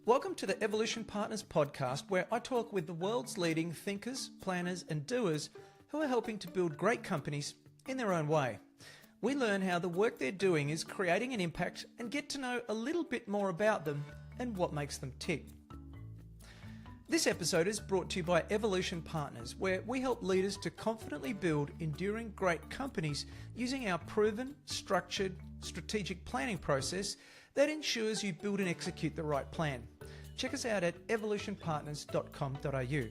Welcome to the Evolution Partners podcast, where I talk with the world's leading thinkers, planners, and doers who are helping to build great companies in their own way. We learn how the work they're doing is creating an impact and get to know a little bit more about them and what makes them tick. This episode is brought to you by Evolution Partners, where we help leaders to confidently build enduring great companies using our proven, structured, strategic planning process that ensures you build and execute the right plan. Check us out at evolutionpartners.com.au.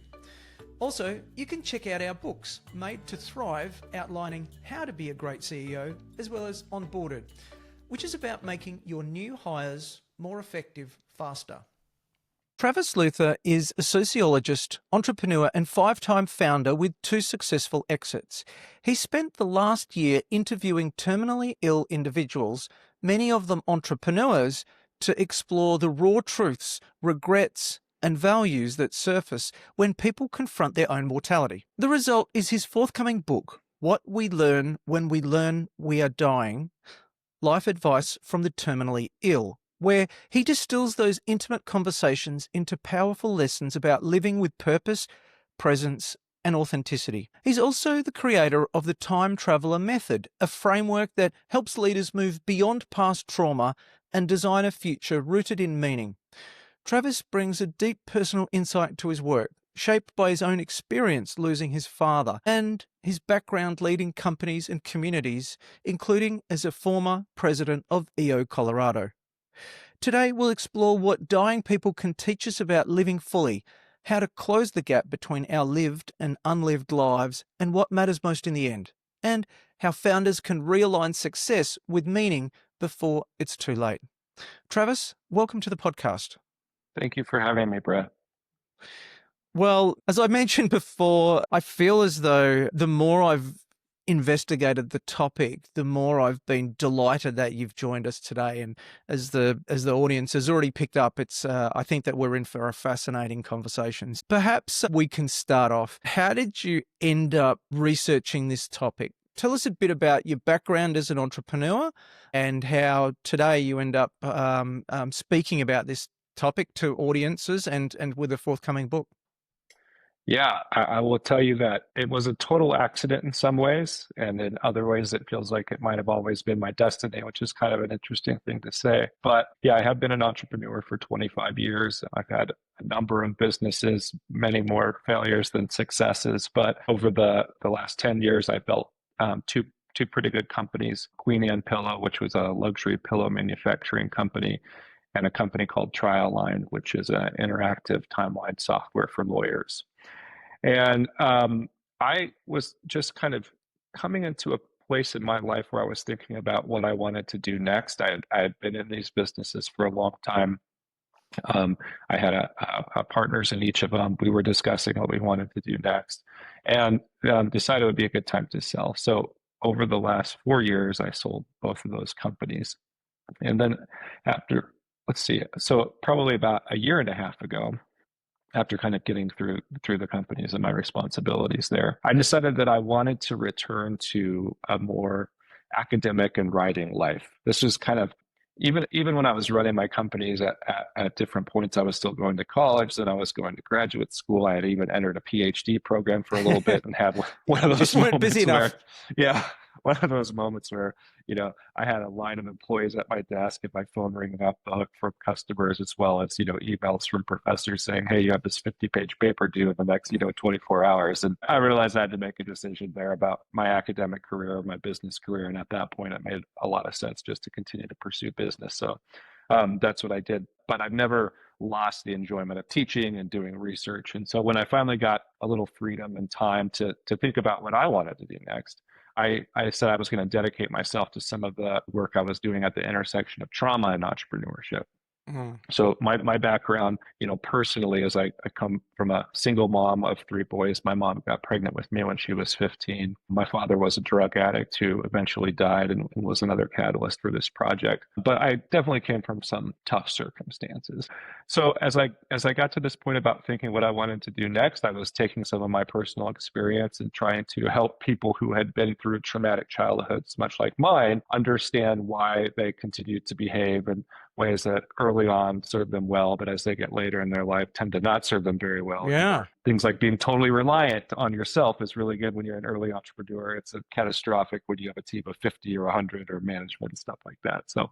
Also, you can check out our books, Made to Thrive, outlining how to be a great CEO, as well as Onboarded, which is about making your new hires more effective faster. Travis Luther is a sociologist, entrepreneur, and five-time founder with 2 successful exits. He spent the last year interviewing terminally ill individuals, many of them entrepreneurs, to explore the raw truths, regrets, and values that surface when people confront their own mortality. The result is his forthcoming book, What We Learn When We Learn We Are Dying, Life Advice from the Terminally Ill, where he distills those intimate conversations into powerful lessons about living with purpose, presence, and authenticity. He's also the creator of the Time Traveller Method, a framework that helps leaders move beyond past trauma and design a future rooted in meaning. Travis brings a deep personal insight to his work, shaped by his own experience losing his father and his background leading companies and communities, including as a former president of EO Colorado. Today, we'll explore what dying people can teach us about living fully, how to close the gap between our lived and unlived lives, and what matters most in the end, and how founders can realign success with meaning before it's too late. Travis, welcome to the podcast. Thank you for having me, Brett. Well, as I mentioned before, I feel as though the more I've investigated the topic, the more I've been delighted that you've joined us today. And as the audience has already picked up, it's I think that we're in for a fascinating conversation. Perhaps we can start off. How did you end up researching this topic? Tell us a bit about your background as an entrepreneur and how today you end up speaking about this topic to audiences and with a forthcoming book. Yeah, I will tell you that it was a total accident in some ways, and in other ways it feels like it might have always been my destiny, which is kind of an interesting thing to say. But yeah, I have been an entrepreneur for 25 years. I've had a number of businesses, many more failures than successes. But over the last 10 years, I built two pretty good companies, Queen Anne Pillow, which was a luxury pillow manufacturing company, and a company called TrialLine, which is an interactive timeline software for lawyers. And I was just kind of coming into a place in my life where I was thinking about what I wanted to do next. I had been in these businesses for a long time. I had a partners in each of them. We were discussing what we wanted to do next, and decided it would be a good time to sell. So over the last 4 years, I sold both of those companies. And then after, so probably about a year and a half ago, after kind of getting through the companies and my responsibilities there, I decided that I wanted to return to a more academic and writing life. This was kind of, even when I was running my companies at different points, I was still going to college, then I was going to graduate school. I had even entered a PhD program for a little bit and had one of those Just weren't busy enough. One of those moments where, I had a line of employees at my desk and my phone ringing off the hook from customers, as well as, emails from professors saying, hey, you have this 50-page paper due in the next, 24 hours. And I realized I had to make a decision there about my academic career, my business career. And at that point, it made a lot of sense just to continue to pursue business. So that's what I did. But I've never lost the enjoyment of teaching and doing research. And so when I finally got a little freedom and time to think about what I wanted to do next, I said I was going to dedicate myself to some of the work I was doing at the intersection of trauma and entrepreneurship. Mm. So my background, personally, is I come from a single mom of 3 boys. My mom got pregnant with me when she was 15. My father was a drug addict who eventually died and was another catalyst for this project. But I definitely came from some tough circumstances. So as I got to this point about thinking what I wanted to do next, I was taking some of my personal experience and trying to help people who had been through traumatic childhoods, much like mine, understand why they continued to behave and ways that early on serve them well, but as they get later in their life tend to not serve them very well Yeah. anymore. Things like being totally reliant on yourself is really good when you're an early entrepreneur. It's a catastrophic when you have a team of 50 or 100 or management and stuff like that. So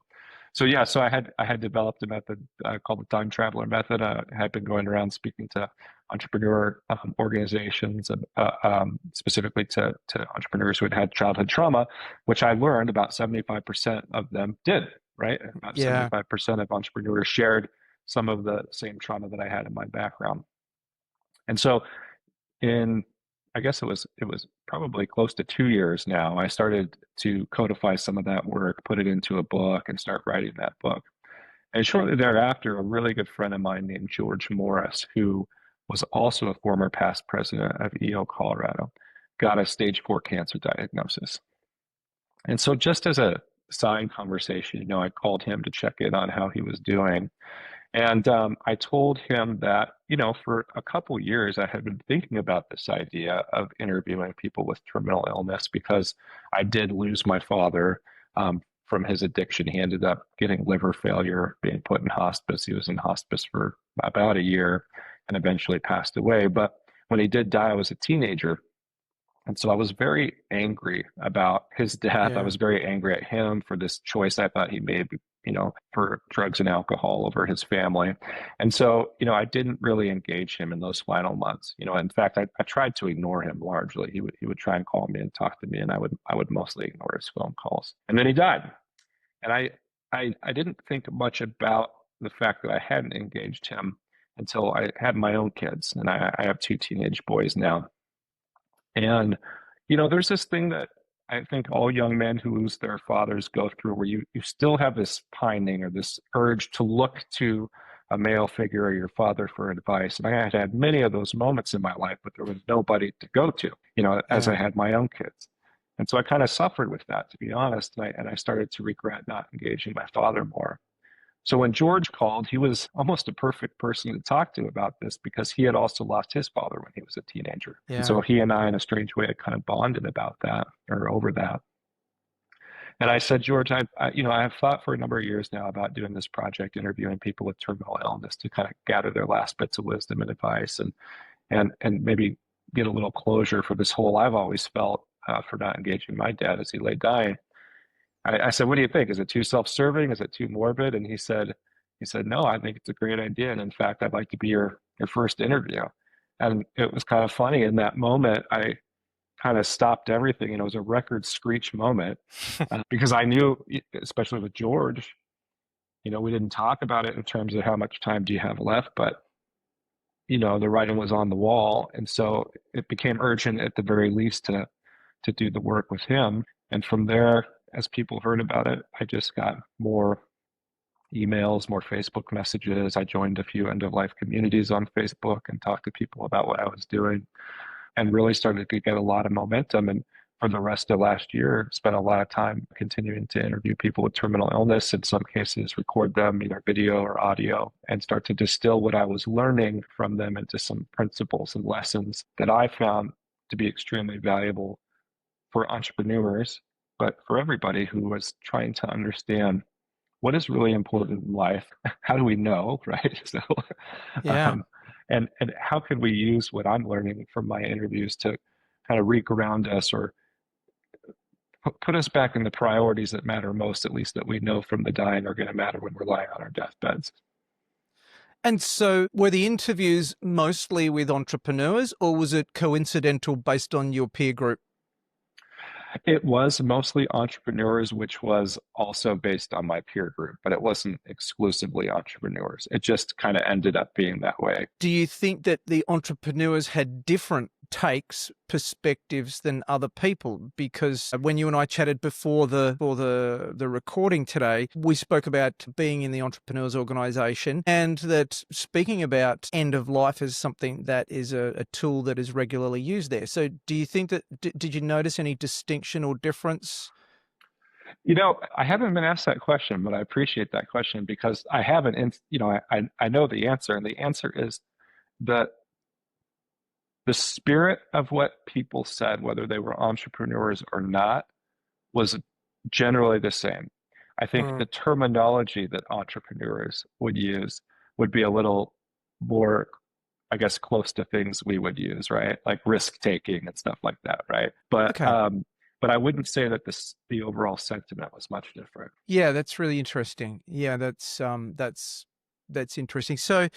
I had developed a method called the time traveler method. I had been going around speaking to entrepreneur organizations, specifically to entrepreneurs who had childhood trauma, which I learned about 75% of them did, right? About Yeah. 75% of entrepreneurs shared some of the same trauma that I had in my background. And so in I guess it was probably close to 2 years now, I started to codify some of that work, put it into a book, and start writing that book. And shortly thereafter, a really good friend of mine named George Morris, who was also a former past president of EO Colorado, got a stage 4 cancer diagnosis. And so just as a side conversation, I called him to check in on how he was doing. And I told him that, for a couple years, I had been thinking about this idea of interviewing people with terminal illness because I did lose my father from his addiction. He ended up getting liver failure, being put in hospice. He was in hospice for about a year and eventually passed away. But when he did die, I was a teenager. And so I was very angry about his death. I Yeah. was very angry at him for this choice I thought he made, for drugs and alcohol over his family. And so, I didn't really engage him in those final months. In fact, I tried to ignore him largely. He would try and call me and talk to me, and I would mostly ignore his phone calls. And then he died. And I didn't think much about the fact that I hadn't engaged him until I had my own kids. And I have two teenage boys now. And, there's this thing that I think all young men who lose their fathers go through where you still have this pining or this urge to look to a male figure or your father for advice. And I had many of those moments in my life, but there was nobody to go to, as Yeah. I had my own kids. And so I kind of suffered with that, to be honest. And I started to regret not engaging my father more. So when George called, he was almost a perfect person to talk to about this because he had also lost his father when he was a teenager. And Yeah. so he and I, in a strange way, had kind of bonded about that or over that. And I said, George, I have thought for a number of years now about doing this project, interviewing people with terminal illness to kind of gather their last bits of wisdom and advice and maybe get a little closure for this hole I've always felt for not engaging my dad as he lay dying. I said, what do you think? Is it too self-serving? Is it too morbid? And he said, no, I think it's a great idea. And in fact, I'd like to be your first interview. And it was kind of funny in that moment. I kind of stopped everything. And it was a record screech moment because I knew, especially with George, we didn't talk about it in terms of how much time do you have left, but the writing was on the wall. And so it became urgent at the very least to do the work with him. And from there, as people heard about it, I just got more emails, more Facebook messages. I joined a few end of life communities on Facebook and talked to people about what I was doing and really started to get a lot of momentum. And for the rest of last year, spent a lot of time continuing to interview people with terminal illness, in some cases record them, either video or audio, and start to distill what I was learning from them into some principles and lessons that I found to be extremely valuable for entrepreneurs, but for everybody who was trying to understand what is really important in life. How do we know, right? So, Yeah. um, and how can we use what I'm learning from my interviews to kind of re-ground us or put us back in the priorities that matter most, at least that we know from the dying are going to matter when we're lying on our deathbeds. And so were the interviews mostly with entrepreneurs, or was it coincidental based on your peer group? It was mostly entrepreneurs, which was also based on my peer group, but it wasn't exclusively entrepreneurs. It just kind of ended up being that way. Do you think that the entrepreneurs had different takes, perspectives than other people? Because when you and I chatted before the recording today, we spoke about being in the entrepreneurs organization and that speaking about end of life is something that is a tool that is regularly used there. So do you think that, did you notice any distinction or difference? I haven't been asked that question, but I appreciate that question because I haven't, I know the answer, and the answer is that the spirit of what people said, whether they were entrepreneurs or not, was generally the same. I think the terminology that entrepreneurs would use would be a little more, I guess, close to things we would use, right? Like risk taking and stuff like that, right? Okay. But I wouldn't say that the overall sentiment was much different. Yeah, that's really interesting. Yeah, that's interesting. So,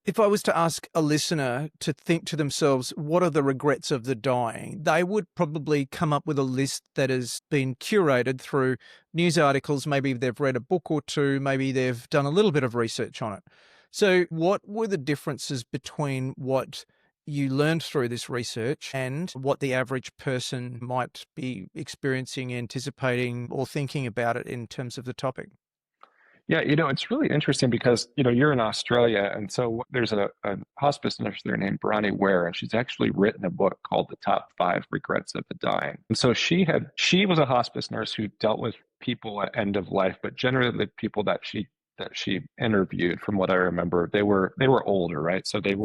if I was to ask a listener to think to themselves, what are the regrets of the dying? They would probably come up with a list that has been curated through news articles. Maybe they've read a book or two. Maybe they've done a little bit of research on it. So, what were the differences between what you learned through this research and what the average person might be experiencing, anticipating, or thinking about it in terms of the topic? Yeah, it's really interesting because, you're in Australia, and so there's a hospice nurse there named Bronnie Ware, and she's actually written a book called The Top Five Regrets of the Dying. And so she was a hospice nurse who dealt with people at end of life, but generally the people that she interviewed, from what I remember, they were older, right? So they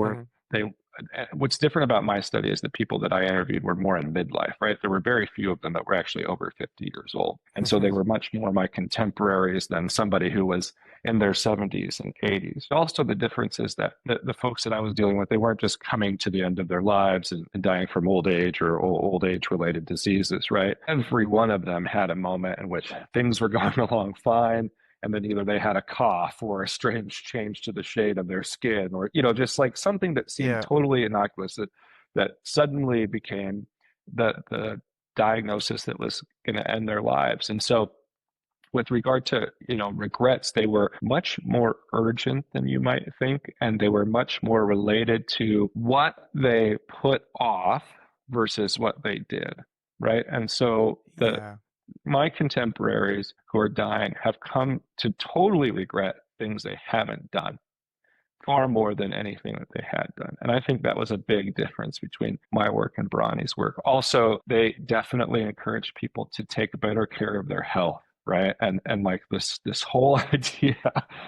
what's different about my study is the people that I interviewed were more in midlife, right? There were very few of them that were actually over 50 years old. And so they Mm-hmm. were much more my contemporaries than somebody who was in their 70s and 80s. Also, the difference is that the folks that I was dealing with, they weren't just coming to the end of their lives and dying from old age or old age related diseases, right? Every one of them had a moment in which things were going along fine, and then either they had a cough or a strange change to the shade of their skin, or just like something that seemed Yeah. totally innocuous that suddenly became the diagnosis that was going to end their lives. And so with regard to regrets, they were much more urgent than you might think, and they were much more related to what they put off versus what they did, right? And so the Yeah. my contemporaries who are dying have come to totally regret things they haven't done far more than anything that they had done. And I think that was a big difference between my work and Bronnie's work. Also, they definitely encourage people to take better care of their health, right? And like this whole idea,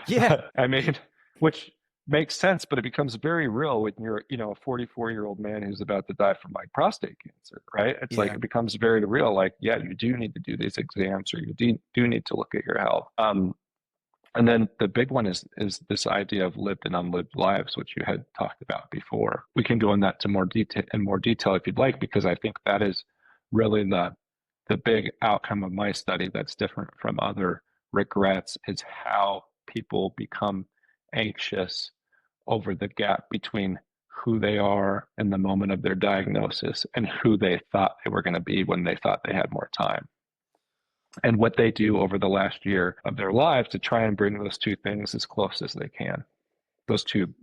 Yeah. I mean, which makes sense, but it becomes very real when you're, a 44-year-old man who's about to die from like prostate cancer, right? It's like Yeah. it becomes very real. Like, yeah, you do need to do these exams, or you do need to look at your health. And then the big one is this idea of lived and unlived lives, which you had talked about before. We can go in that to more detail if you'd like, because I think that is really the big outcome of my study that's different from other regrets, is how people become anxious over the gap between who they are in the moment of their diagnosis and who they thought they were going to be when they thought they had more time, and what they do over the last year of their lives to try and bring those two things as close as they can. Those two.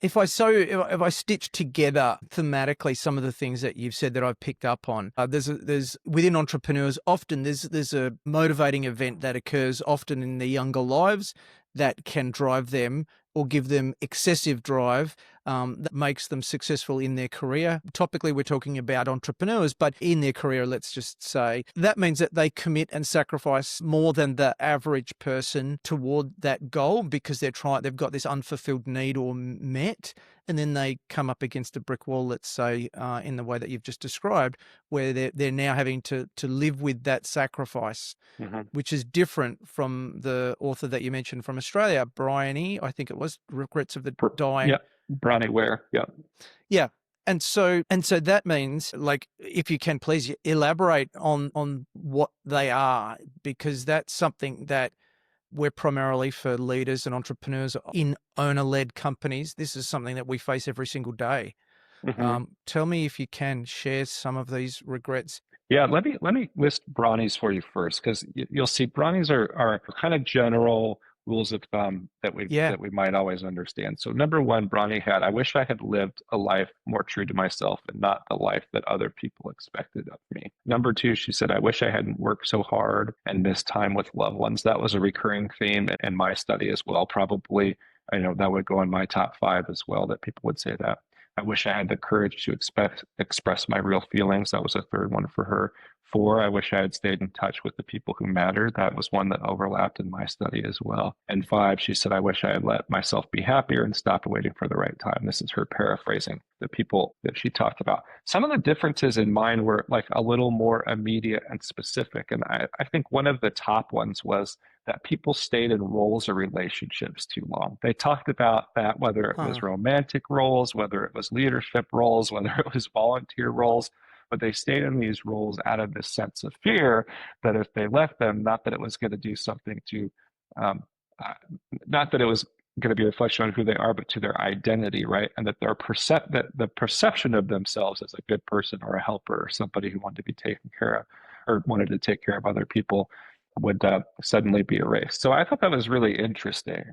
If I stitch together thematically some of the things that you've said that I've picked up on, there's within entrepreneurs often there's a motivating event that occurs often in their younger lives that can drive them or give them excessive drive, that makes them successful in their career. Topically, we're talking about entrepreneurs, but in their career, let's just say that means that they commit and sacrifice more than the average person toward that goal because they've got this unfulfilled need or met, and then they come up against a brick wall, let's say, in the way that you've just described, where they're now having to live with that sacrifice, Mhm. which is different from the author that you mentioned from Australia, Bryony, I think it was, Regrets of the Yeah, Dying. Bronnie Ware. Yeah. Yeah. And so that means, like, if you can please elaborate on what they are, because that's something that we're primarily for leaders and entrepreneurs in owner-led companies. This is something that we face every single day. Mhm. Tell me if you can share some of these regrets. Yeah, let me list brownies for you first, because you'll see brownies are kind of general rules of thumb that we Yeah. that we might always understand. So number one, Bronnie had, I wish I had lived a life more true to myself and not the life that other people expected of me. Number two, she said, I wish I hadn't worked so hard and missed time with loved ones. That was a recurring theme in my study as well. Probably, I know that would go in my top five as well, that people would say that. I wish I had the courage to express my real feelings. That was a third one for her. 4, I wish I had stayed in touch with the people who mattered. That was one that overlapped in my study as well. And 5, she said, I wish I had let myself be happier and stopped waiting for the right time. This is her paraphrasing the people that she talked about. Some of the differences in mine were like a little more immediate and specific. And I think one of the top ones was that people stayed in roles or relationships too long. They talked about that, whether it was Huh. romantic roles, whether it was leadership roles, whether it was volunteer roles, but they stayed in these roles out of this sense of fear that if they left them, not that it was going to do something to, um, uh, not that it was going to be a reflection on who they are, but to their identity, right? And that that the perception of themselves as a good person or a helper or somebody who wanted to be taken care of or wanted to take care of other people would suddenly be erased. So I thought that was really interesting,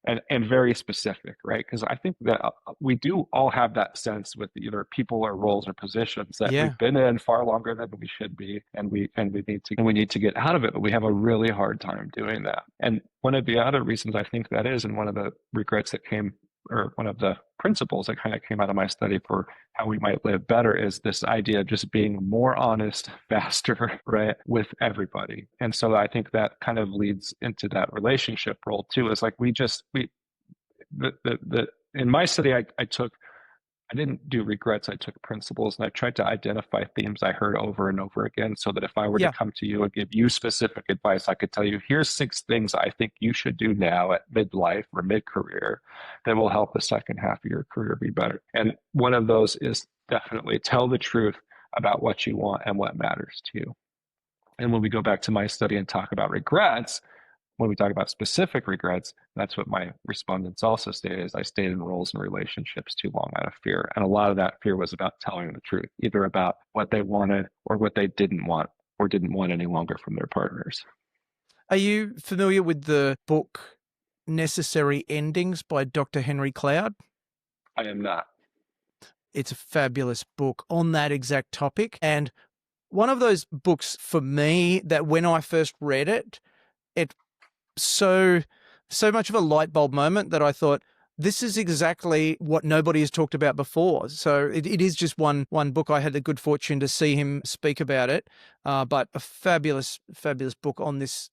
and very specific, right? Because I think that we do all have that sense with either people or roles or positions that Yeah. we've been in far longer than we should be, and we need to get out of it, but we have a really hard time doing that. And one of the other reasons I think that is, and one of the regrets that came, or one of the principles that kind of came out of my study for how we might live better, is this idea of just being more honest, faster, right, with everybody. And so I think that kind of leads into that relationship role too. Is like in my study, I didn't do regrets. I took principles and I tried to identify themes I heard over and over again so that if I were to Yeah. come to you and give you specific advice, I could tell you, here's 6 things I think you should do now at midlife or mid-career that will help the second half of your career be better. And one of those is definitely tell the truth about what you want and what matters to you. And when we go back to my study and talk about regrets, when we talk about specific regrets, that's what my respondents also stated, is I stayed in roles and relationships too long out of fear. And a lot of that fear was about telling the truth, either about what they wanted or what they didn't want or didn't want any longer from their partners. Are you familiar with the book Necessary Endings by Dr. Henry Cloud? I am not. It's a fabulous book on that exact topic. And one of those books for me that when I first read it, it so much of a light bulb moment that I thought, this is exactly what nobody has talked about before. So it is just one book. I had the good fortune to see him speak about it, but a fabulous book on this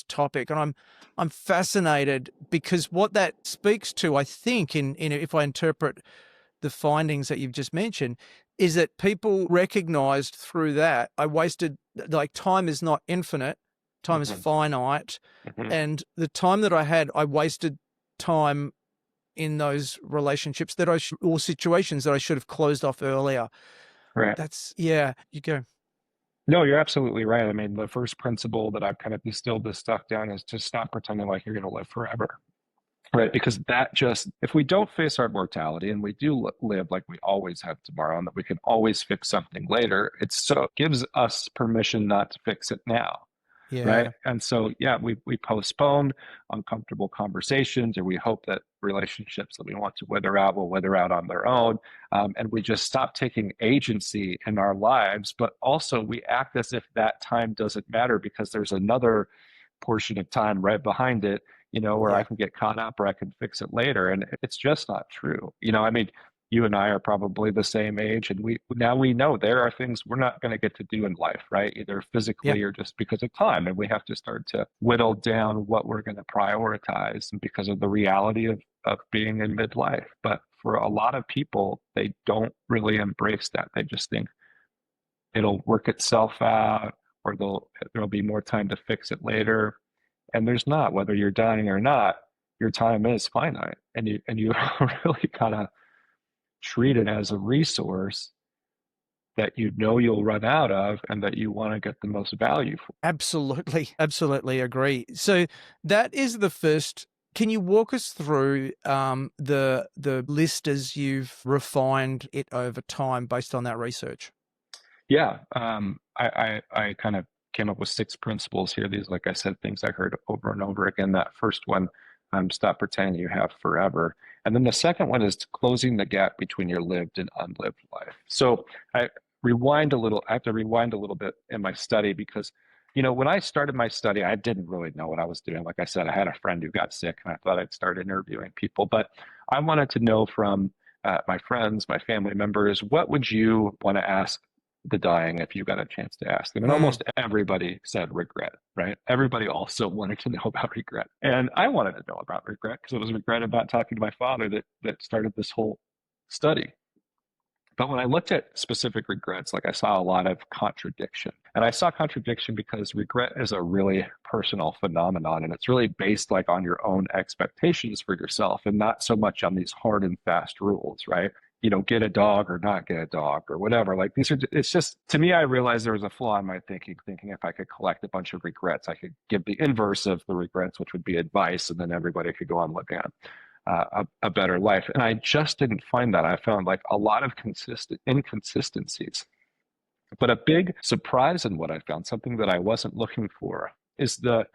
topic. And I'm fascinated because what that speaks to, I think, in if I interpret the findings that you've just mentioned, is that people recognized through that I wasted, like, time is not infinite, time is Mm-hmm. finite, Mm-hmm. and the time that I had, I wasted time in those relationships that or situations that I should have closed off earlier. Right. That's, yeah, you go. No, you're absolutely right. I mean, the first principle that I've kind of distilled this stuff down is to stop pretending like you're going to live forever. Right, because that just, if we don't face our mortality and we do live like we always have tomorrow and that we can always fix something later, it gives us permission not to fix it now. Right. Yeah. And so, yeah, we postpone uncomfortable conversations, or we hope that relationships that we want to wither out will wither out on their own. And we just stop taking agency in our lives. But also, we act as if that time doesn't matter because there's another portion of time right behind it, where I Yeah. can get caught up or I can fix it later. And it's just not true. I mean, you and I are probably the same age, and we know there are things we're not going to get to do in life, right? Either Yeah. physically or just because of time. And we have to start to whittle down what we're going to prioritize and because of the reality of being in midlife. But for a lot of people, they don't really embrace that. They just think it'll work itself out, or there'll be more time to fix it later. And there's not. Whether you're dying or not, your time is finite, and you really gotta treat it as a resource that you'll run out of and that you want to get the most value for. Absolutely agree. So that is the first. Can you walk us through the list as you've refined it over time based on that research? Yeah, I kind of came up with 6 principles here. These, like I said, things I heard over and over again. That first one, stop pretending you have forever. And then the second one is closing the gap between your lived and unlived life. So I have to rewind a little bit in my study because, when I started my study, I didn't really know what I was doing. Like I said, I had a friend who got sick and I thought I'd start interviewing people, but I wanted to know from my friends, my family members, what would you want to ask the dying if you got a chance to ask them. And Mm. almost everybody said regret, right? Everybody also wanted to know about regret. And I wanted to know about regret because it was regret about talking to my father that started this whole study. But when I looked at specific regrets, like I saw a lot of contradiction. And I saw contradiction because regret is a really personal phenomenon and it's really based like on your own expectations for yourself and not so much on these hard and fast rules, right? Get a dog or not get a dog or whatever. Like these are, it's just, to me, I realized there was a flaw in my thinking if I could collect a bunch of regrets, I could give the inverse of the regrets, which would be advice, and then everybody could go on living a better life. And I just didn't find that. I found like a lot of consistent inconsistencies. But a big surprise in what I found, something that I wasn't looking for, is the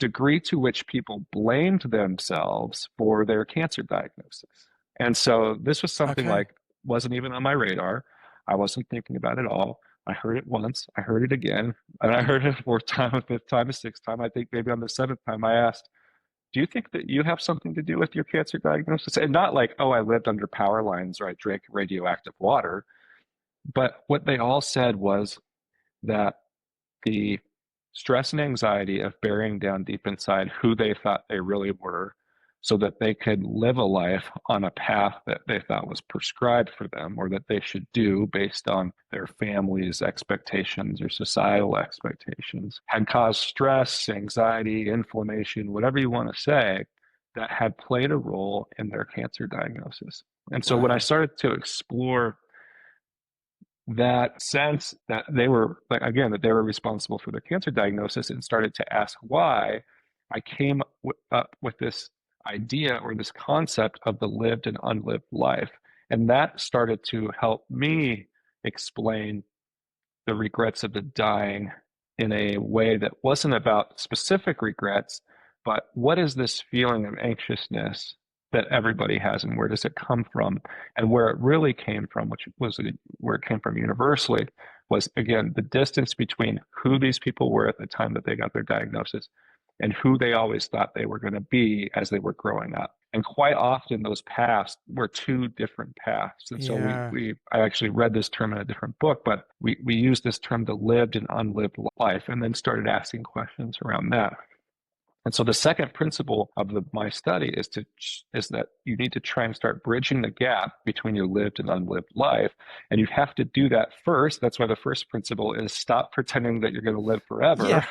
degree to which people blamed themselves for their cancer diagnosis. And so this was something Okay. like wasn't even on my radar. I wasn't thinking about it at all. I heard it once, I heard it again, and I heard it a fourth time, a fifth time, a sixth time. I think maybe on the seventh time I asked, do you think that you have something to do with your cancer diagnosis? And not like, oh, I lived under power lines or I drank radioactive water. But what they all said was that the stress and anxiety of burying down deep inside who they thought they really were so that they could live a life on a path that they thought was prescribed for them or that they should do based on their family's expectations or societal expectations had caused stress, anxiety, inflammation, whatever you want to say, that had played a role in their cancer diagnosis. And so when I Wow. started to explore that sense that they were, like, again, that they were responsible for their cancer diagnosis and started to ask why, I came up with this idea or this concept of the lived and unlived life. And that started to help me explain the regrets of the dying in a way that wasn't about specific regrets, but what is this feeling of anxiousness that everybody has and where does it come from? And where it really came from, which was where it came from universally, was again the distance between who these people were at the time that they got their diagnosis and who they always thought they were going to be as they were growing up. And quite often those paths were two different paths. And so Yeah. I actually read this term in a different book, but we used this term, the lived and unlived life, and then started asking questions around that. And so the second principle of my study is that you need to try and start bridging the gap between your lived and unlived life. And you have to do that first. That's why the first principle is stop pretending that you're going to live forever Yeah.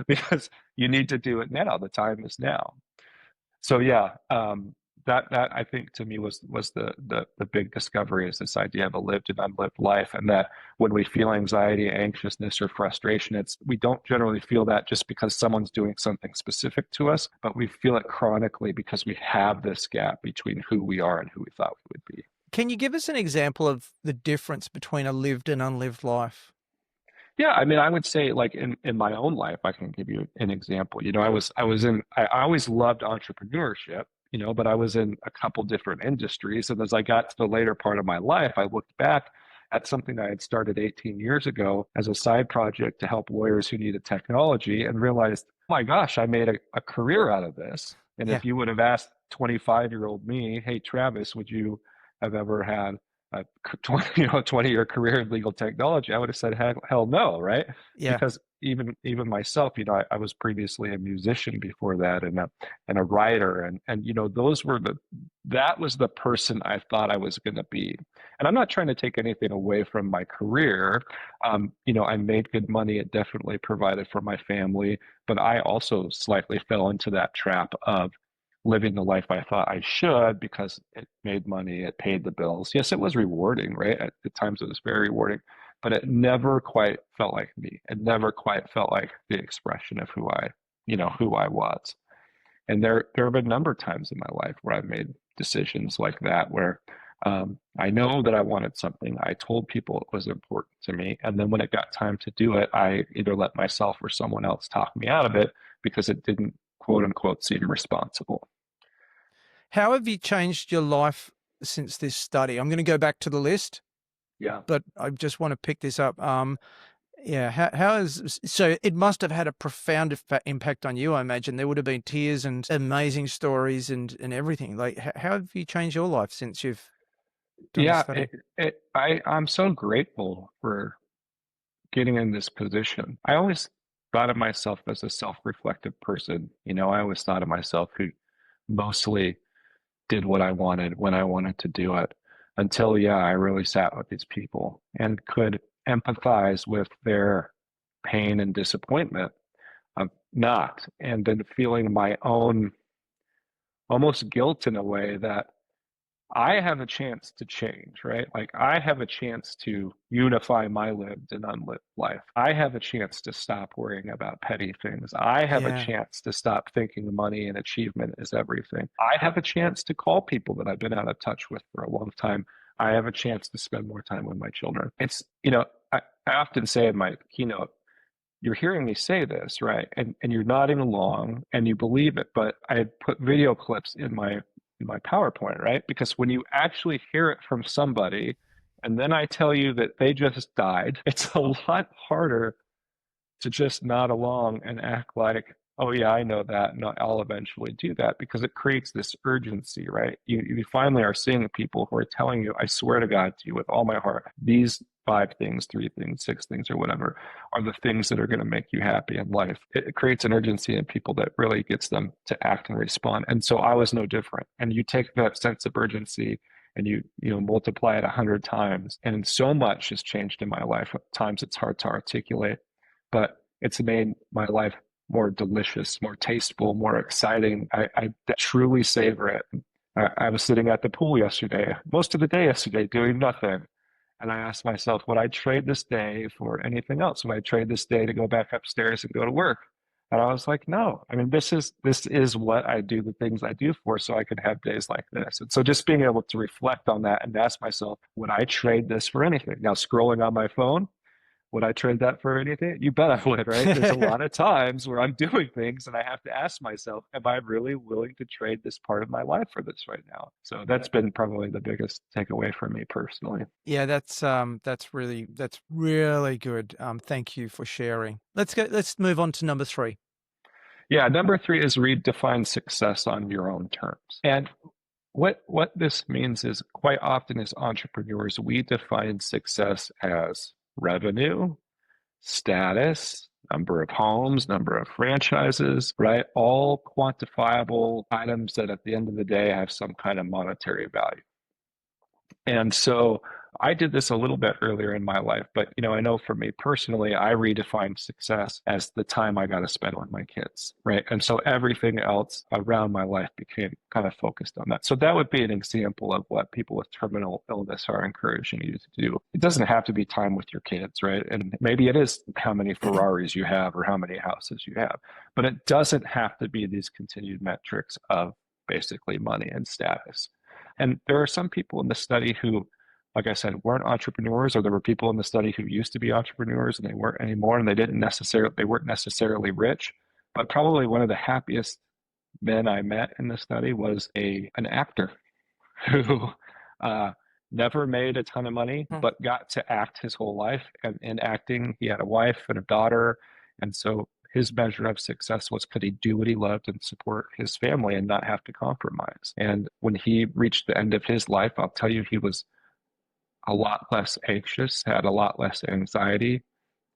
because you need to do it now. The time is now. So yeah, that I think to me was the big discovery, is this idea of a lived and unlived life, and that when we feel anxiety, anxiousness, or frustration, we don't generally feel that just because someone's doing something specific to us, but we feel it chronically because we have this gap between who we are and who we thought we would be. Can you give us an example of the difference between a lived and unlived life? Yeah, I mean, I would say like in my own life, I can give you an example. I always loved entrepreneurship, but I was in a couple different industries. And as I got to the later part of my life, I looked back at something I had started 18 years ago as a side project to help lawyers who needed technology and realized, oh my gosh, I made a career out of this. And Yeah. if you would have asked 25-year-old me, hey, Travis, would you have ever had a 20-year career in legal technology, I would have said hell no, right? Yeah. Because even myself, I was previously a musician before that, and a writer, and that was the person I thought I was going to be. And I'm not trying to take anything away from my career. I made good money. It definitely provided for my family, but I also slightly fell into that trap of living the life I thought I should because it made money, it paid the bills. Yes, it was rewarding, right? At times it was very rewarding, but it never quite felt like me. It never quite felt like the expression of who I was. And there have been a number of times in my life where I've made decisions like that, where I know that I wanted something. I told people it was important to me. And then when it got time to do it, I either let myself or someone else talk me out of it because it didn't, quote unquote, seem responsible. How have you changed your life since this study? I'm going to go back to the list, Yeah. but I just want to pick this up. Yeah, so it must have had a profound impact on you, I imagine. There would have been tears and amazing stories and everything. Like, how have you changed your life since you've done the Yeah, study? I'm so grateful for getting in this position, I always thought of myself as a self-reflective person. I always thought of myself who mostly did what I wanted when I wanted to do it until, yeah, I really sat with these people and could empathize with their pain and disappointment of not, and then feeling my own almost guilt in a way that I have a chance to change, right? Like I have a chance to unify my lived and unlived life. I have a chance to stop worrying about petty things. I have a Yeah. chance to stop thinking money and achievement is everything. I have a chance to call people that I've been out of touch with for a long time. I have a chance to spend more time with my children. I often say in my keynote, you're hearing me say this, right? And you're nodding along and you believe it, but I put video clips in my PowerPoint, right? Because when you actually hear it from somebody and then I tell you that they just died, it's a lot harder to just nod along and act like, oh yeah, I know that, and I'll eventually do that, because it creates this urgency, right? You finally are seeing people who are telling you, I swear to God to you with all my heart, these 5 things, 3 things, 6 things, or whatever, are the things that are going to make you happy in life. It creates an urgency in people that really gets them to act and respond. And so I was no different. And you take that sense of urgency and you multiply it 100 times, and so much has changed in my life. At times it's hard to articulate, but it's made my life more delicious, more tasteful, more exciting. I truly savor it. I was sitting at the pool yesterday, most of the day yesterday, doing nothing. And I asked myself, would I trade this day for anything else? Would I trade this day to go back upstairs and go to work? And I was like, no. I mean, this is what I do, the things I do for, so I could have days like this. And so just being able to reflect on that and ask myself, would I trade this for anything? Now, scrolling on my phone, would I trade that for anything? You bet I would, right? There's a lot of times where I'm doing things and I have to ask myself, am I really willing to trade this part of my life for this right now? So that's been probably the biggest takeaway for me personally. Yeah, that's really good. Thank you for sharing. Let's move on to number 3. Yeah, number 3 is redefine success on your own terms. And what this means is quite often as entrepreneurs, we define success as revenue, status, number of homes, number of franchises, right? All quantifiable items that at the end of the day have some kind of monetary value. And so I did this a little bit earlier in my life, but I know for me personally, I redefined success as the time I got to spend with my kids, right? And so everything else around my life became kind of focused on that. So that would be an example of what people with terminal illness are encouraging you to do. It doesn't have to be time with your kids, right? And maybe it is how many Ferraris you have or how many houses you have, but it doesn't have to be these continued metrics of basically money and status. And there are some people in the study who, like I said, weren't entrepreneurs, or there were people in the study who used to be entrepreneurs and they weren't anymore, and they weren't necessarily rich. But probably one of the happiest men I met in the study was an actor who never made a ton of money, but got to act his whole life. And in acting, he had a wife and a daughter. And so his measure of success was, could he do what he loved and support his family and not have to compromise? And when he reached the end of his life, I'll tell you, he was a lot less anxious, had a lot less anxiety,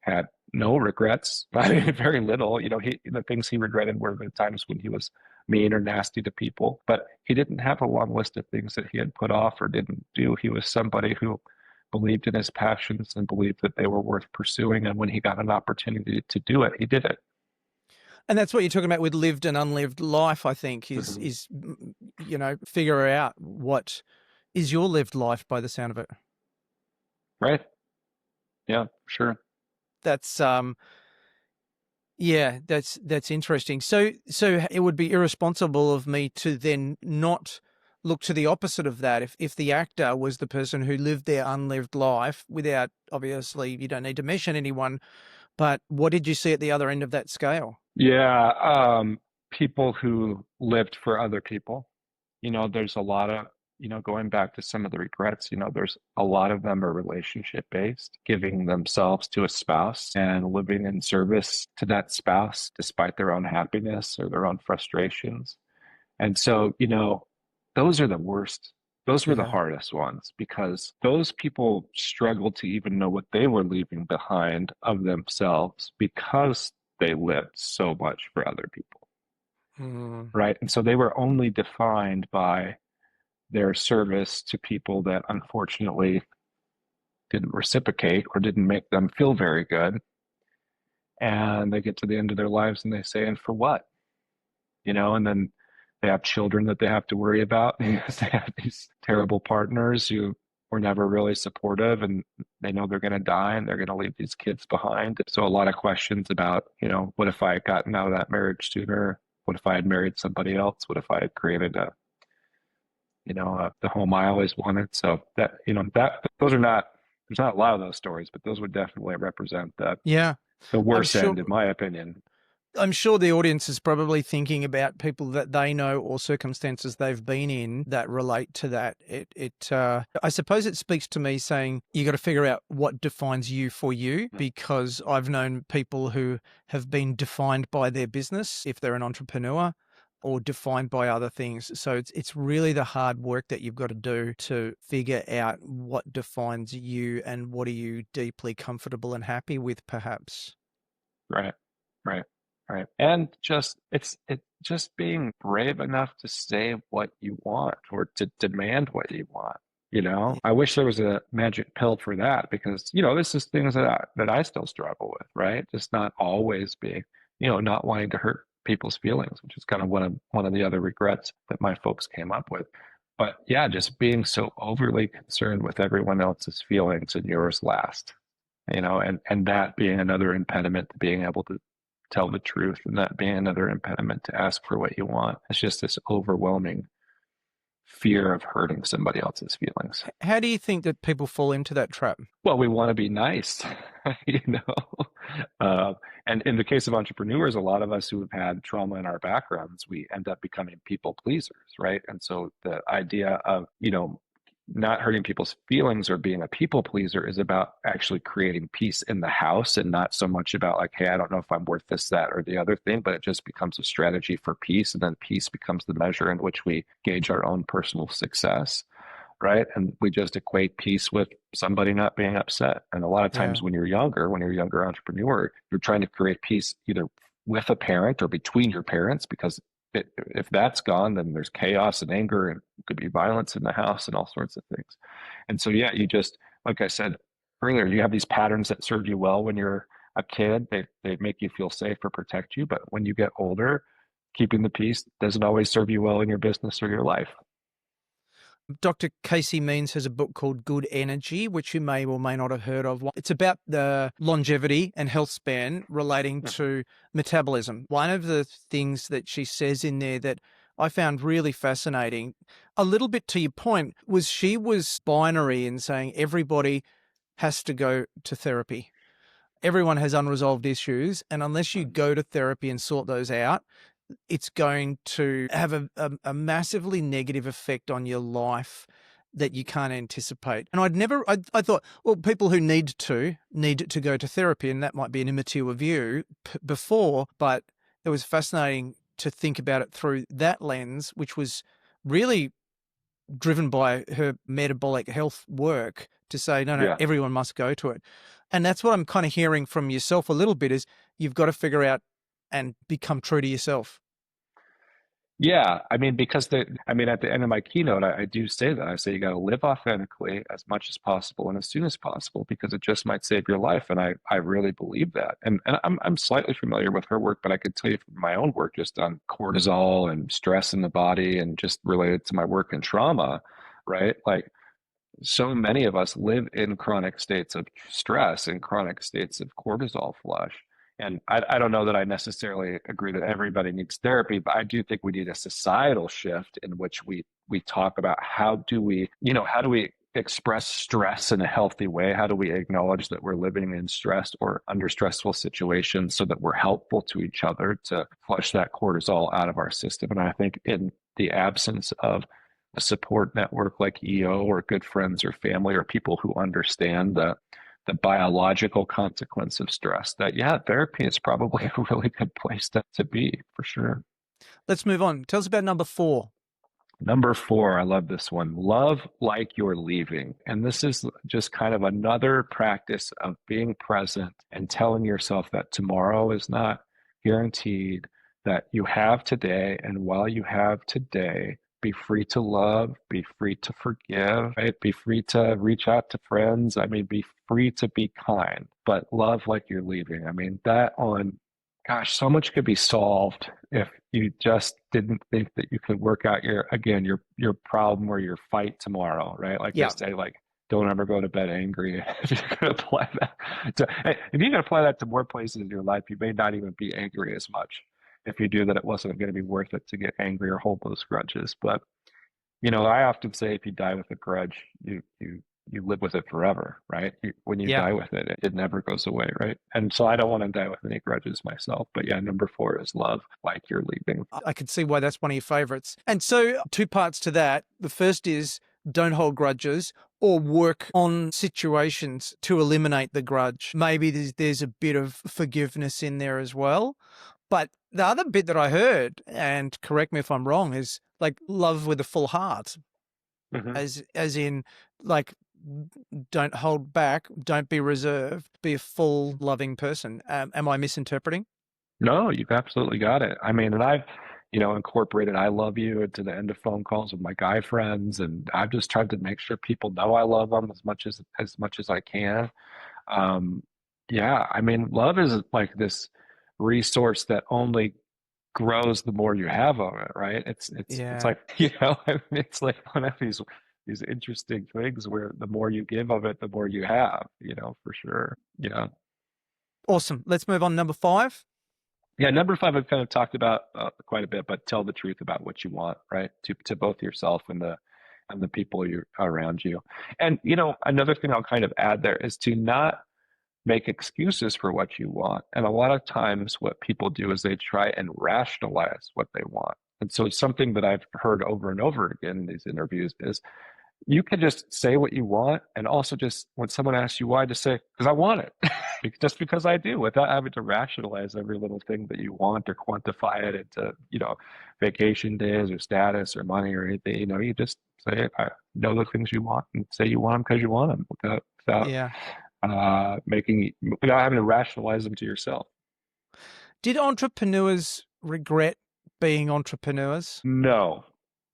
had no regrets. I mean, very little. The things he regretted were the times when he was mean or nasty to people, but he didn't have a long list of things that he had put off or didn't do. He was somebody who believed in his passions and believed that they were worth pursuing. And when he got an opportunity to do it, he did it. And that's what you're talking about with lived and unlived life, I think, Mhm. is figure out what is your lived life by the sound of it. Right? Yeah, sure. That's yeah, that's interesting. So it would be irresponsible of me to then not look to the opposite of that. If the actor was the person who lived their unlived life without, obviously, you don't need to mention anyone, but what did you see at the other end of that scale? Yeah, people who lived for other people. There's a lot of, going back to some of the regrets, there's a lot of them are relationship based, giving themselves to a spouse and living in service to that spouse despite their own happiness or their own frustrations. And so, those are the worst Those were the Yeah. hardest ones because those people struggled to even know what they were leaving behind of themselves because they lived so much for other people, Mm. right? And so they were only defined by their service to people that unfortunately didn't reciprocate or didn't make them feel very good. And they get to the end of their lives and they say, and for what? And then they have children that they have to worry about because they have these terrible partners who were never really supportive and they know they're going to die and they're going to leave these kids behind. So a lot of questions about, what if I had gotten out of that marriage sooner? What if I had married somebody else? What if I had created the home I always wanted? So those are not, there's not a lot of those stories, but those would definitely represent Yeah. the I'm worst sure end, in my opinion. I'm sure the audience is probably thinking about people that they know or circumstances they've been in that relate to that. I suppose it speaks to me saying you got to figure out what defines you for you, because I've known people who have been defined by their business if they're an entrepreneur, or defined by other things. So it's really the hard work that you've got to do to figure out what defines you and what are you deeply comfortable and happy with, perhaps. Right, right, right. And just being brave enough to say what you want or to demand what you want. I wish there was a magic pill for that because, this is things that I still struggle with, right? Just not always being, not wanting to hurt people's feelings, which is kind of one of the other regrets that my folks came up with. But yeah, just being so overly concerned with everyone else's feelings and yours last, and that being another impediment to being able to tell the truth, and that being another impediment to ask for what you want. It's just this overwhelming fear of hurting somebody else's feelings. How do you think that people fall into that trap? Well, we want to be nice, you know. Uh, and in the case of entrepreneurs, a lot of us who have had trauma in our backgrounds, we end up becoming people pleasers, right? And so the idea of, not hurting people's feelings or being a people pleaser is about actually creating peace in the house and not so much about like, hey, I don't know if I'm worth this, that, or the other thing, but it just becomes a strategy for peace. And then peace becomes the measure in which we gauge our own personal success, right? And we just equate peace with somebody not being upset. And a lot of Yeah. times when you're a younger entrepreneur, you're trying to create peace either with a parent or between your parents, because if that's gone, then there's chaos and anger and could be violence in the house and all sorts of things. And so, yeah, you just, like I said earlier, you have these patterns that serve you well when you're a kid. They make you feel safe or protect you. But when you get older, keeping the peace doesn't always serve you well in your business or your life. Dr. Casey Means has a book called Good Energy, which you may or may not have heard of. It's about the longevity and health span relating to metabolism. One of the things that she says in there that I found really fascinating, a little bit to your point, was she was binary in saying everybody has to go to therapy. Everyone has unresolved issues, and unless you go to therapy and sort those out, it's going to have a massively negative effect on your life that you can't anticipate. And I thought, well, people who need to go to therapy, and that might be an immature view before, but it was fascinating to think about it through that lens, which was really driven by her metabolic health work, to say, no, Yeah. everyone must go to it. And that's what I'm kind of hearing from yourself a little bit, is you've got to figure out and become true to yourself. Yeah, I mean, because at the end of my keynote, I do say that. I say you got to live authentically as much as possible and as soon as possible, because it just might save your life. And I really believe that. And I'm slightly familiar with her work, but I could tell you from my own work just on cortisol and stress in the body and just related to my work in trauma, right? Like, so many of us live in chronic states of stress and chronic states of cortisol flush. And I don't know that I necessarily agree that everybody needs therapy, but I do think we need a societal shift in which we talk about how do we express stress in a healthy way? How do we acknowledge that we're living in stress or under stressful situations so that we're helpful to each other to flush that cortisol out of our system? And I think in the absence of a support network like EO or good friends or family or people who understand the biological consequence of stress, that yeah, therapy is probably a really good place to be for sure. Let's move on. Tell us about number 4. Number four, I love this one. Love like you're leaving. And this is just kind of another practice of being present and telling yourself that tomorrow is not guaranteed, that you have today. And while you have today, be free to love, be free to forgive, right? Be free to reach out to friends. I mean, be free to be kind, but love like you're leaving. I mean, that on gosh, so much could be solved if you just didn't think that you could work out your problem or your fight tomorrow, right? Like they Yeah. say, like don't ever go to bed angry. If you can apply that if you can apply that to more places in your life, you may not even be angry as much. If you do that, it wasn't going to be worth it to get angry or hold those grudges. But I often say if you die with a grudge, you live with it forever, right? When you Yeah. die with it, it never goes away, right? And so I don't want to die with any grudges myself. But yeah, number four is love like you're leaving. I could see why that's one of your favorites. And so, two parts to that. The first is don't hold grudges or work on situations to eliminate the grudge. Maybe there's a bit of forgiveness in there as well. But the other bit that I heard, and correct me if I'm wrong, is like love with a full heart, Hmm. as in like don't hold back, don't be reserved, be a full loving person. Am I misinterpreting? No, you've absolutely got it. I mean, and I've, incorporated I love you into the end of phone calls with my guy friends, and I've just tried to make sure people know I love them as much as I can. Um, yeah, I mean, love is like this resource that only grows the more you have of it, right? It's Yeah. like, I mean, it's like one of these interesting things where the more you give of it, the more you have, for sure. Yeah. Awesome. Let's move on. Number five. Yeah, number five, I've kind of talked about quite a bit, but tell the truth about what you want, right? To both yourself and the people you around you. And another thing I'll kind of add there is to not make excuses for what you want. And a lot of times, what people do is they try and rationalize what they want. And so, something that I've heard over and over again in these interviews is you can just say what you want, and also just when someone asks you why, just say, because I want it. Just because I do, without having to rationalize every little thing that you want or quantify it into, vacation days or status or money or anything. You just say, I know the things you want and say you want them because you want them without Yeah. without having to rationalize them to yourself. Did entrepreneurs regret being entrepreneurs? No,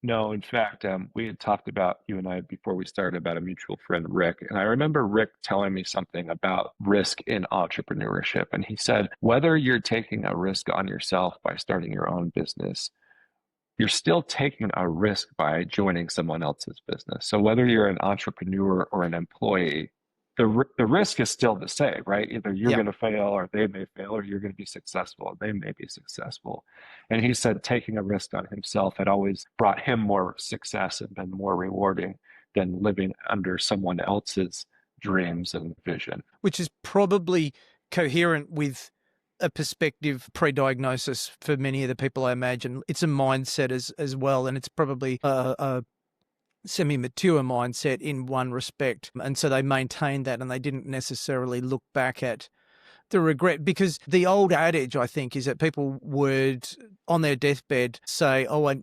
no. In fact, we had talked about you and I before we started about a mutual friend, Rick, and I remember Rick telling me something about risk in entrepreneurship, and he said whether you're taking a risk on yourself by starting your own business, you're still taking a risk by joining someone else's business. So whether you're an entrepreneur or an employee, the risk is still the same, right? Either you're Yeah. going to fail or they may fail, or you're going to be successful or they may be successful. And he said taking a risk on himself had always brought him more success and been more rewarding than living under someone else's dreams and vision. Which is probably coherent with a perspective pre-diagnosis for many of the people, I imagine. It's a mindset as well, and it's probably a semi-mature mindset in one respect. And so they maintained that, and they didn't necessarily look back at the regret, because the old adage, I think, is that people would, on their deathbed, say, oh, I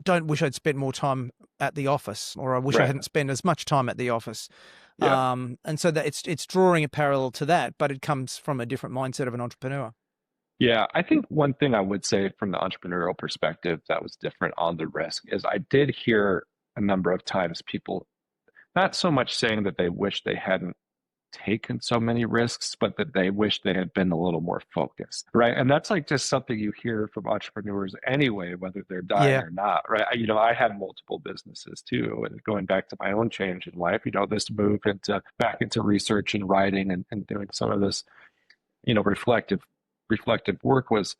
don't wish I'd spent more time at the office, or I wish I Right. hadn't spent as much time at the office. Yeah. And so that it's drawing a parallel to that, but it comes from a different mindset of an entrepreneur. Yeah, I think one thing I would say from the entrepreneurial perspective that was different on the risk is I did hear a number of times people not so much saying that they wish they hadn't taken so many risks, but that they wish they had been a little more focused, right? And that's like just something you hear from entrepreneurs anyway, whether they're dying Yeah. or not, right? I had multiple businesses too, and going back to my own change in life, this move back into research and writing and doing some of this, reflective work was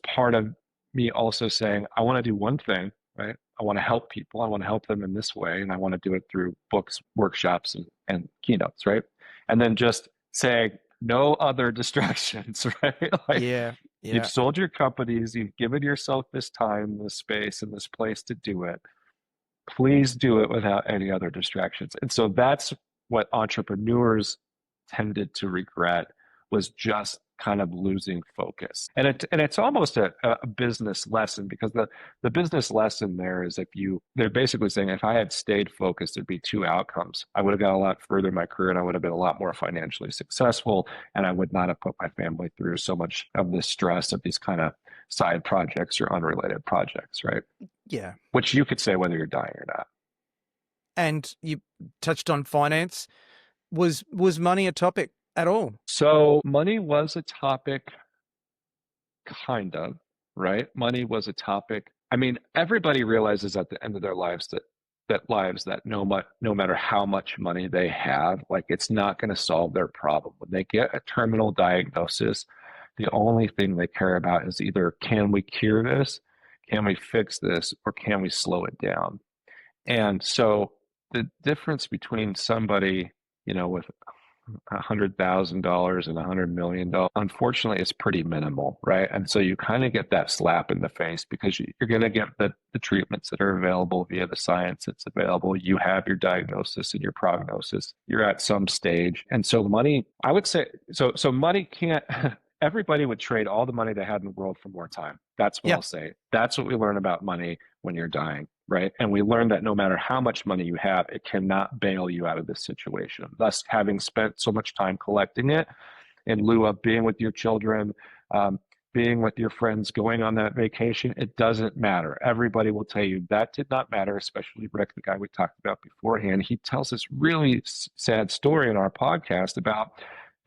part of me also saying, I want to do one thing, right? I want to help people. I want to help them in this way. And I want to do it through books, workshops, and keynotes, right? And then just saying, no other distractions, right? Like Yeah. you've Yeah. sold your companies, you've given yourself this time, this space, and this place to do it. Please do it without any other distractions. And so that's what entrepreneurs tended to regret was just kind of losing focus. And it's almost a business lesson, because the business lesson there is, they're basically saying, if I had stayed focused, there'd be two outcomes. I would have got a lot further in my career, and I would have been a lot more financially successful, and I would not have put my family through so much of the stress of these kind of side projects or unrelated projects, right? Yeah. Which you could say whether you're dying or not. And you touched on finance. Was money a topic at all? So money was a topic, kind of, right? Money was a topic. I mean, everybody realizes at the end of their lives that no matter how much money they have, like, it's not going to solve their problem. When they get a terminal diagnosis, the only thing they care about is either, can we cure this, can we fix this, or can we slow it down? And so the difference between somebody, with $100,000 and $100 million, unfortunately, is pretty minimal, right? And so you kind of get that slap in the face, because you're going to get the treatments that are available via the science that's available. You have your diagnosis and your prognosis. You're at some stage. And so money, I would say, so money can't, everybody would trade all the money they had in the world for more time. That's what I'll say. That's what we learn about money when you're dying, right? And we learn that no matter how much money you have, it cannot bail you out of this situation. Thus, having spent so much time collecting it in lieu of being with your children, being with your friends, going on that vacation, it doesn't matter. Everybody will tell you that did not matter, especially Rick, the guy we talked about beforehand. He tells this really sad story in our podcast about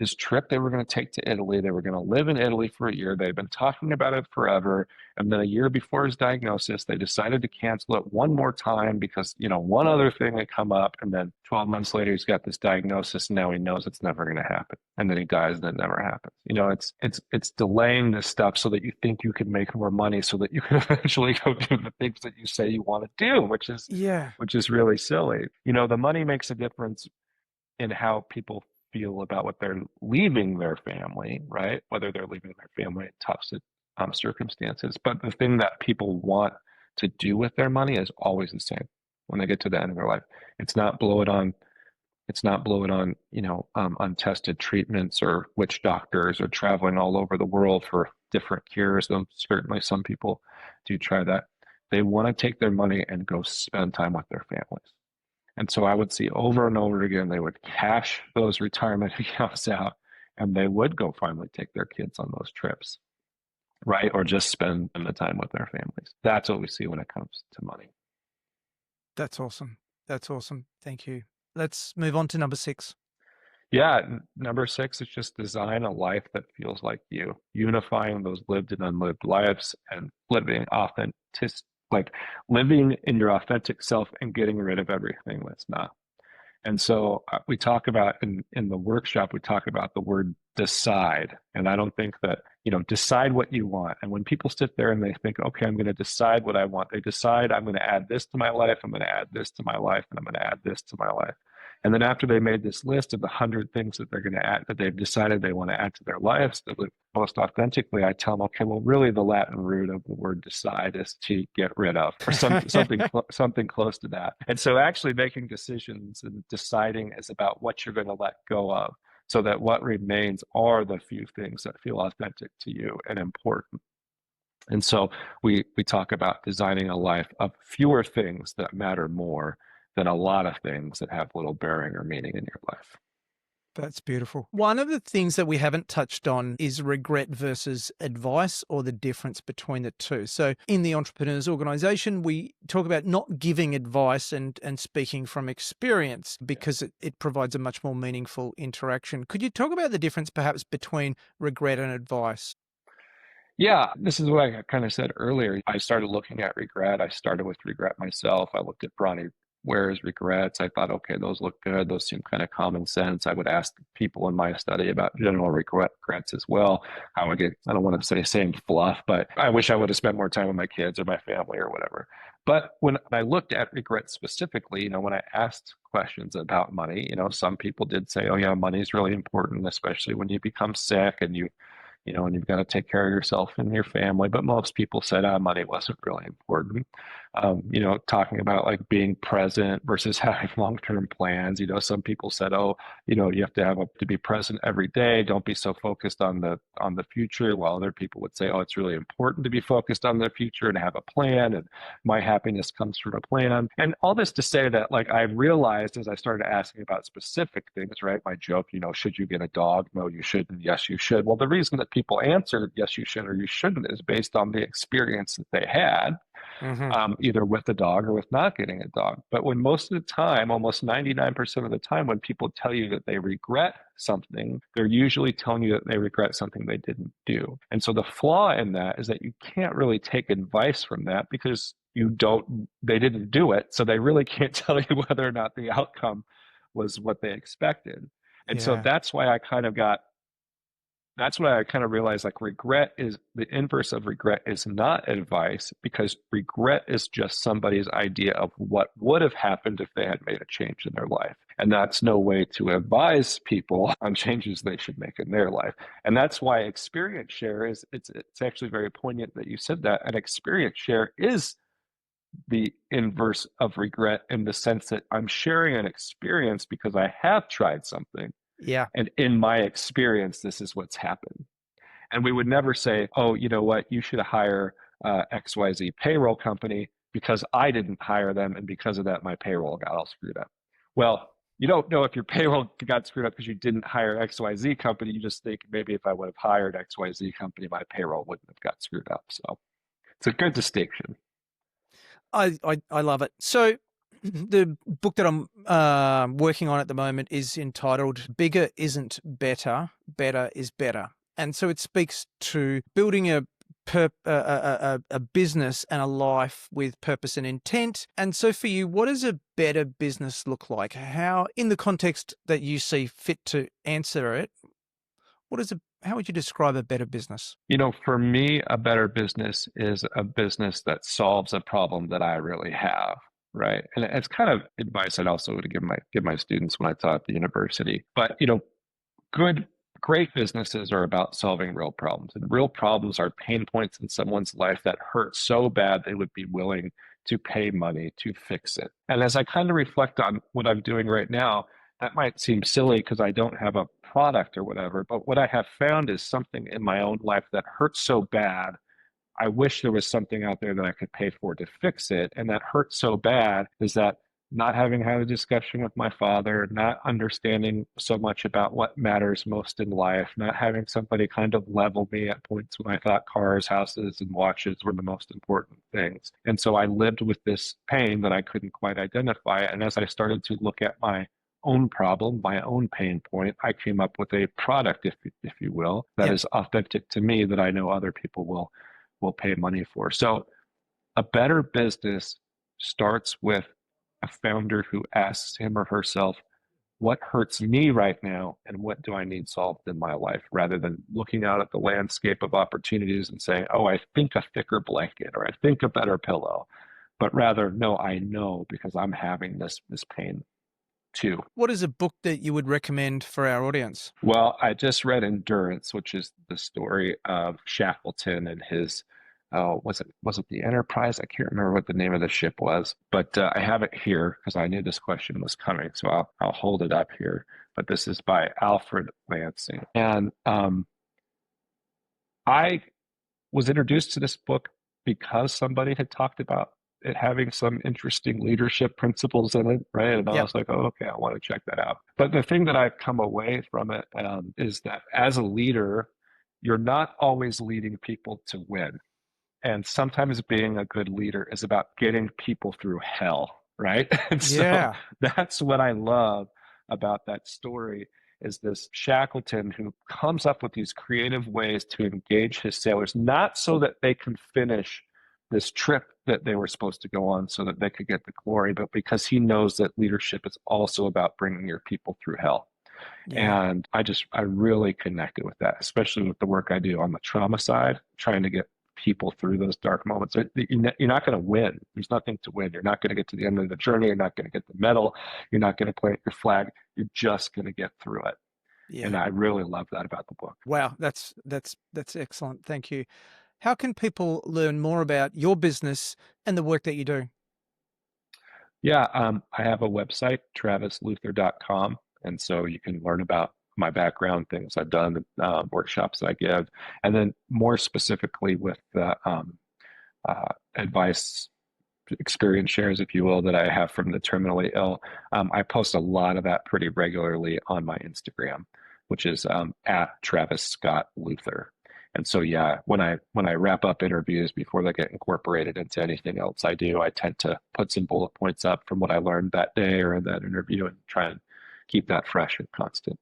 this trip they were going to take to Italy. They were going to live in Italy for a year. They'd been talking about it forever. And then a year before his diagnosis, they decided to cancel it one more time because, one other thing had come up. And then 12 months later, he's got this diagnosis. And now he knows it's never going to happen. And then he dies and it never happens. It's delaying this stuff so that you think you can make more money so that you can eventually go do the things that you say you want to do, which is really silly. The money makes a difference in how people feel about what they're leaving their family, right? Whether they're leaving their family in tough circumstances. But the thing that people want to do with their money is always the same when they get to the end of their life. It's not blow it on, untested treatments or witch doctors or traveling all over the world for different cures. Though certainly some people do try that. They want to take their money and go spend time with their families. And so I would see over and over again, they would cash those retirement accounts out, and they would go finally take their kids on those trips, right? Or just spend the time with their families. That's what we see when it comes to money. That's awesome. That's awesome. Thank you. Let's move on to number 6. Yeah, number 6 is just design a life that feels like you, unifying those lived and unlived lives and living living in your authentic self and getting rid of everything that's not. And so we talk about in the workshop, we talk about the word decide. And I don't think that, decide what you want. And when people sit there and they think, okay, I'm going to decide what I want, they decide I'm going to add this to my life, I'm going to add this to my life, and I'm going to add this to my life. And then after they made this list of the 100 things that they're going to add, that they've decided they want to add to their lives that live most authentically, I tell them, okay, well, really the Latin root of the word decide is to get rid of, or something close to that. And so actually making decisions and deciding is about what you're going to let go of, so that what remains are the few things that feel authentic to you and important. And so we talk about designing a life of fewer things that matter more than a lot of things that have little bearing or meaning in your life. That's beautiful. One of the things that we haven't touched on is regret versus advice, or the difference between the two. So in the Entrepreneurs Organization, we talk about not giving advice and speaking from experience, because it provides a much more meaningful interaction. Could you talk about the difference perhaps between regret and advice? Yeah, this is what I kind of said earlier. I started looking at regret. I started with regret myself. I looked at Bronnie Ware's regrets. I thought, okay, those look good. Those seem kind of common sense. I would ask people in my study about general regrets as well. I don't want to say same fluff, but I wish I would have spent more time with my kids or my family or whatever. But when I looked at regret specifically, when I asked questions about money, some people did say, oh yeah, money is really important, especially when you become sick and and you've got to take care of yourself and your family. But most people said, money wasn't really important. talking about like being present versus having long-term plans. Some people said, oh, you have to to be present every day. Don't be so focused on the future. While other people would say, oh, it's really important to be focused on the future and have a plan. And my happiness comes from a plan. And all this to say that like I realized as I started asking about specific things, right? My joke, should you get a dog? No, you shouldn't. Yes, you should. Well, the reason that people answered yes, you should or you shouldn't is based on the experience that they had, Mm-hmm. either with the dog or with not getting a dog. But when most of the time, almost 99% of the time, when people tell you that they regret something, they're usually telling you that they regret something they didn't do. And so the flaw in that is that you can't really take advice from that because they didn't do it. So they really can't tell you whether or not the outcome was what they expected. And so Yeah. that's what I kind of realized, like regret is the inverse of regret is not advice, because regret is just somebody's idea of what would have happened if they had made a change in their life. And that's no way to advise people on changes they should make in their life. And that's why experience share it's actually very poignant that you said that. An experience share is the inverse of regret, in the sense that I'm sharing an experience because I have tried something. Yeah. And in my experience, this is what's happened. And we would never say, oh, you know what, you should hire XYZ payroll company because I didn't hire them. And because of that, my payroll got all screwed up. Well, you don't know if your payroll got screwed up because you didn't hire XYZ company. You just think maybe if I would have hired XYZ company, my payroll wouldn't have got screwed up. So it's a good distinction. I love it. So the book that I'm working on at the moment is entitled Bigger Isn't Better, Better is Better. And so it speaks to building a business and a life with purpose and intent. And so for you, what does a better business look like? How, in the context that you see fit to answer it, how would you describe a better business? For me, a better business is a business that solves a problem that I really have, right? And it's kind of advice I'd also would give my students when I taught at the university. But good, great businesses are about solving real problems, and real problems are pain points in someone's life that hurt so bad they would be willing to pay money to fix it. And as I kind of reflect on what I'm doing right now, that might seem silly because I don't have a product or whatever, but what I have found is something in my own life that hurts so bad. I wish there was something out there that I could pay for to fix it. And that hurts so bad is that not having had a discussion with my father, not understanding so much about what matters most in life, not having somebody kind of level me at points when I thought cars, houses, and watches were the most important things. And so I lived with this pain that I couldn't quite identify. And as I started to look at my own problem, my own pain point, I came up with a product, if you will, that Yeah. is authentic to me, that I know other people will pay money for. So a better business starts with a founder who asks him or herself, what hurts me right now and what do I need solved in my life, rather than looking out at the landscape of opportunities and saying, oh, I think a thicker blanket or I think a better pillow, but rather, no, I know because I'm having this pain too. What is a book that you would recommend for our audience? Well, I just read Endurance, which is the story of Shackleton and his, was it the Enterprise? I can't remember what the name of the ship was, but I have it here because I knew this question was coming, so I'll hold it up here. But this is by Alfred Lansing, and I was introduced to this book because somebody had talked about it having some interesting leadership principles in it, right? And I Yep. was like, oh, okay, I want to check that out. But the thing that I've come away from it is that as a leader, you're not always leading people to win. And sometimes being a good leader is about getting people through hell, right? And so Yeah. that's what I love about that story, is this Shackleton who comes up with these creative ways to engage his sailors, not so that they can finish this trip that they were supposed to go on so that they could get the glory, but because he knows that leadership is also about bringing your people through hell. Yeah. And I really connected with that, especially with the work I do on the trauma side, trying to get people through those dark moments. You're not going to win. There's nothing to win. You're not going to get to the end of the journey. You're not going to get the medal. You're not going to plant your flag. You're just going to get through it. Yeah. And I really love that about the book. Wow. That's excellent. Thank you. how can people learn more about your business and the work that you do? Yeah, I have a website, travisluther.com. And so you can learn about my background, things I've done, workshops I give, and then more specifically with the advice, experience shares, if you will, that I have from the terminally ill. I post a lot of that pretty regularly on my Instagram, which is at Travis Scott Luther. And so, yeah, when I wrap up interviews before they get incorporated into anything else I do, I tend to put some bullet points up from what I learned that day or in that interview and try and keep that fresh and constant.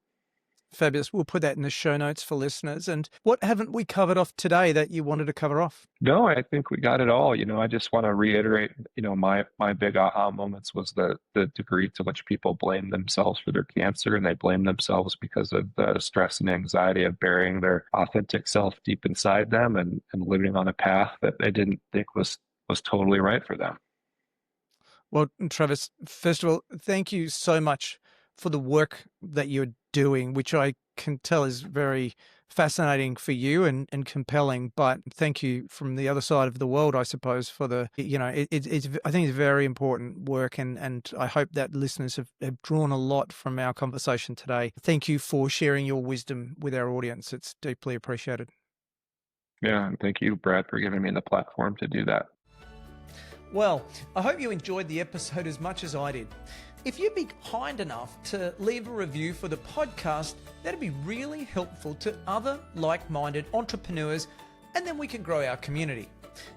Fabulous. We'll put that in the show notes for listeners. And what haven't we covered off today that you wanted to cover off? No, I think we got it all. I just want to reiterate, my big aha moments was the degree to which people blame themselves for their cancer, and they blame themselves because of the stress and anxiety of burying their authentic self deep inside them and living on a path that they didn't think was totally right for them. Well, Travis, first of all, thank you so much for the work that you're doing, which I can tell is very fascinating for you and compelling. But thank you from the other side of the world, I suppose, for it's I think it's very important work. And I hope that listeners have drawn a lot from our conversation today. Thank you for sharing your wisdom with our audience. It's deeply appreciated. Yeah, and thank you, Brad, for giving me the platform to do that. Well, I hope you enjoyed the episode as much as I did. If you'd be kind enough to leave a review for the podcast, that'd be really helpful to other like-minded entrepreneurs, and then we can grow our community.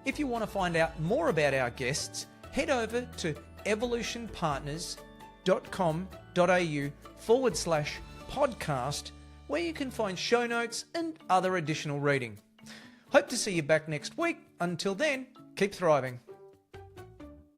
If you want to find out more about our guests, head over to evolutionpartners.com.au/podcast, where you can find show notes and other additional reading. Hope to see you back next week. Until then, keep thriving.